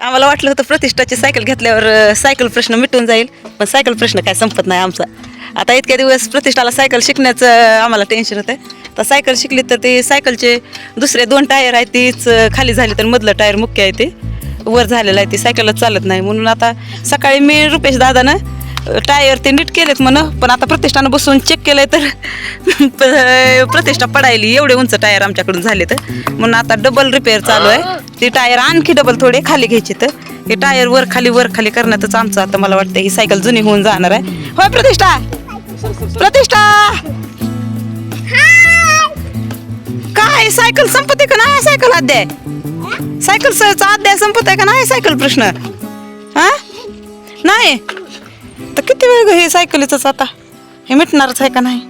आम्हाला वाटलं होतं प्रतिष्ठाची सायकल घेतल्यावर सायकल प्रश्न मिटून जाईल, पण सायकल प्रश्न काय संपत नाही आमचा. आता इतक्या दिवस प्रतिष्ठाला सायकल शिकण्याचं आम्हाला टेन्शन होतं. तर सायकल शिकली तर ते सायकलचे दुसरे 2 टायर आहेत तीच खाली झाली, तर मधलं टायर मुख्य आहे ते वर झालेलं आहे, ते सायकलच चालत नाही. म्हणून आता सकाळी मी रुपेश दादानं टायर ते नीट केलेत म्हणून, पण आता प्रतिष्ठानं बसून चेक केलंय तर प्रतिष्ठा पडायली, एवढे उंच टायर आमच्याकडून झाले. तर म्हणून आता डबल रिपेअर चालू आहे. ते टायर आणखी डबल थोडे खाली घ्यायचे, तर हे टायर वर खाली करण्यातच आमचं आता मला वाटतं ही सायकल जुनी होऊन जाणार आहे. होय प्रतिष्ठा, प्रतिष्ठा काय सायकल संपते का नाही? सायकल अध्याय, सायकलचा अध्याय संपत आहे का नाही? सायकल प्रश्न हा नाही तर किती वेळ हे सायकलीच आता हे मिटणारच आहे का नाही?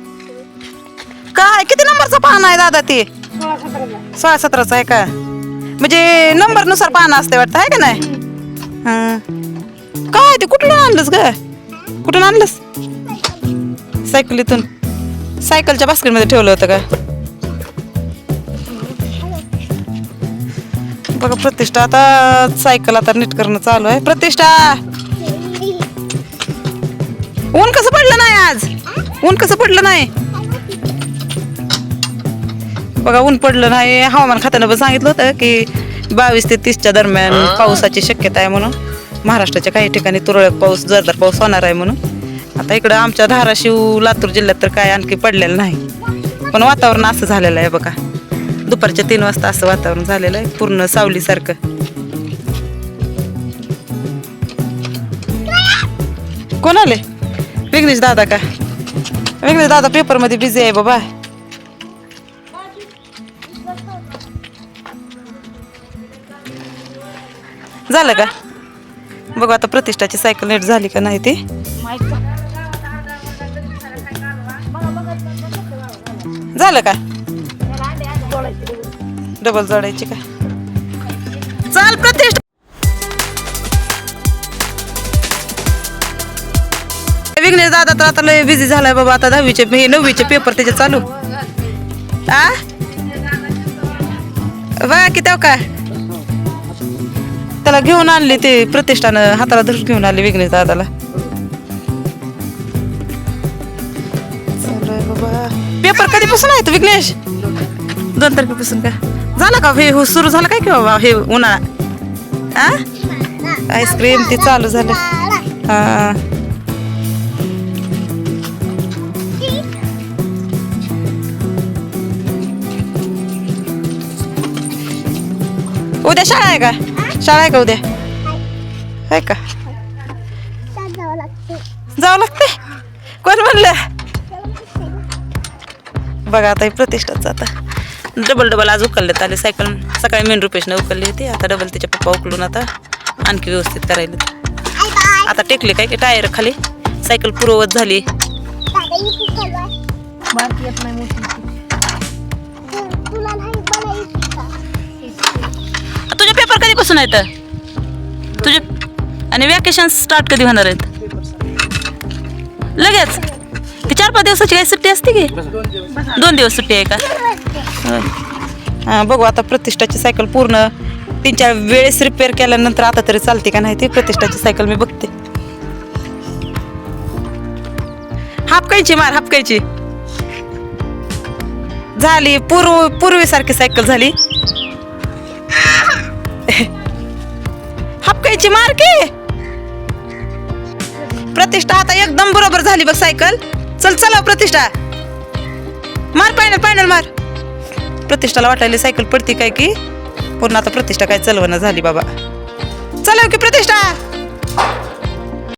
काय किती नंबरचा पान आहे दादा? ते 16-17चा आहे का? म्हणजे नंबर नुसार पानं असते वाटतं आहे का नाही? हा काय ते कुठून आणलंस ग? कुठून आणलंस? सायकलीतून. सायकलच्या बास्केटमध्ये ठेवलं होतं का? बघा प्रतिष्ठा आता सायकल आता नीट करणं चालू आहे. प्रतिष्ठा ऊन कसं पडलं नाही आज? ऊन कसं पडलं नाही? बघा ऊन पडलं नाही. हवामान खात्यानं पण सांगितलं होतं की 22 ते 30च्या दरम्यान पावसाची शक्यता आहे म्हणून. महाराष्ट्राच्या काही ठिकाणी तुरळक पाऊस, जोरदार पाऊस होणार आहे म्हणून. आता इकडं आमच्या धाराशिव, लातूर जिल्ह्यात तर काय आणखी पडलेलं नाही, पण वातावरण असं झालेलं आहे बघा. दुपारच्या 3 वाजता असं वातावरण झालेलं आहे, पूर्ण सावलीसारखं. कोण आले? विघ्नेश दादा का? विघ्नेश दादा पेपरमध्ये बिझी आहे बाबा. झालं का? बघू आता प्रतिष्ठाची सायकल नीट झाली का नाही ते. झालं का? डबल जोडायची का? चाल प्रतिष्ठा. विघ्नेश दादा तर आता लय बिझी झालाय बाबा. आता 10वीचे 9वीचे पेपर त्याचे चालू. आ बघा की तेव्हा काय त्याला घेऊन आणले, ते प्रतिष्ठानं हाताला धरून घेऊन आले विघ्नेश दादाला. बाबा पेपर कधीपासून आहे विघ्नेश? 2 तारखेपासून का? झालं का हे सुरू झालं काय की बाबा हे उन्हाळा? आईस्क्रीम ते चालू झालं. हा उद्या शाळा आहे का? शाळा आहे का उद्या? आहे का? जावं लागते. कोण म्हणलं? बघा आता प्रतिष्ठाच आता डबल आज उकलण्यात आले. सायकल सकाळी मेन रुपेशने उकलली होती, आता डबल तिच्या पप्पा उकलून आता आणखी व्यवस्थित करायला. आता टेकले काय की टायर खाली, सायकल पूर्ववत झाली. तुझे पेपर कधीपासून आहेत तुझे? आणि वॅकेशन स्टार्ट कधी होणार आहेत? लगेच? ती 4-5 दिवसाची काही सुट्टी असते की? 2 दिवस सुट्टी आहे का? हां बघू आता प्रतिष्ठाची सायकल पूर्ण 3-4 वेळेस रिपेअर केल्यानंतर आता तरी चालते का नाही ते. प्रतिष्ठाची सायकल मी बघते. हापकायची मार, हापकायची झाली. पूर्वीसारखी सायकल झाली. हापकायची मार की प्रतिष्ठा आता एकदम बरोबर झाली बघ सायकल. चल चला प्रतिष्ठा मार, पायनल मार. प्रतिष्ठाला वाटायला सायकल पडती काय की पूर्ण. आता प्रतिष्ठा काय चलवणं झाली बाबा. चला की प्रतिष्ठा.